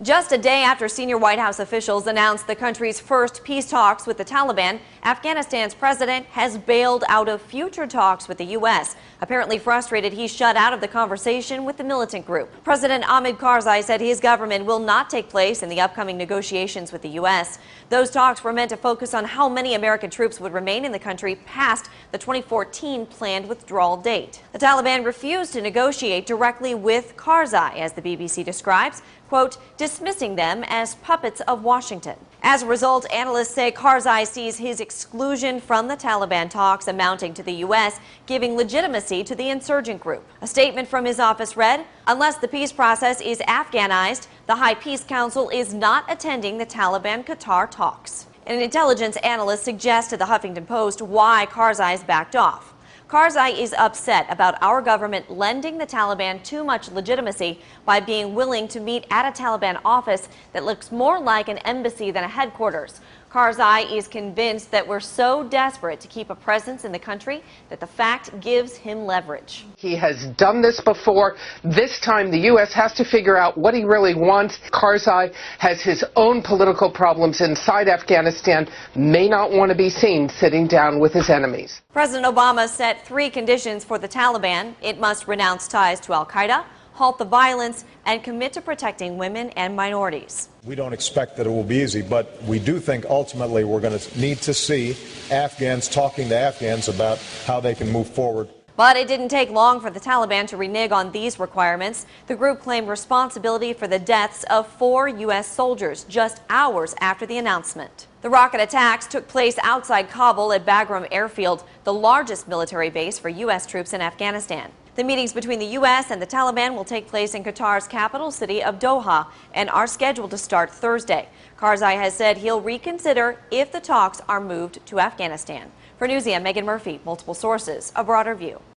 Just a day after senior White House officials announced the country's first peace talks with the Taliban, Afghanistan's president has bailed out of future talks with the U.S. Apparently frustrated, he's shut out of the conversation with the militant group. President Karzai said his government will not take place in the upcoming negotiations with the U.S. Those talks were meant to focus on how many American troops would remain in the country past the 2014 planned withdrawal date. The Taliban refused to negotiate directly with Karzai, as the BBC describes, quote, dismissing them as puppets of Washington. As a result, analysts say Karzai sees his exclusion from the Taliban talks amounting to the U.S. giving legitimacy to the insurgent group. A statement from his office read, unless the peace process is Afghanized, the High Peace Council is not attending the Taliban-Qatar talks. An intelligence analyst suggests to the Huffington Post why Karzai has backed off. Karzai is upset about our government lending the Taliban too much legitimacy by being willing to meet at a Taliban office that looks more like an embassy than a headquarters. Karzai is convinced that we're so desperate to keep a presence in the country that the fact gives him leverage. He has done this before. This time the U.S. has to figure out what he really wants. Karzai has his own political problems inside Afghanistan, may not want to be seen sitting down with his enemies. President Obama set 3 conditions for the Taliban. It must renounce ties to al-Qaeda, halt the violence, and commit to protecting women and minorities. We don't expect that it will be easy, but we do think ultimately we're going to need to see Afghans talking to Afghans about how they can move forward. But it didn't take long for the Taliban to renege on these requirements. The group claimed responsibility for the deaths of 4 U.S. soldiers just hours after the announcement. The rocket attacks took place outside Kabul at Bagram Airfield, the largest military base for U.S. troops in Afghanistan. The meetings between the U.S. and the Taliban will take place in Qatar's capital city of Doha and are scheduled to start Thursday. Karzai has said he'll reconsider if the talks are moved to Afghanistan. For Newsy, I'm Megan Murphy. Multiple sources, a broader view.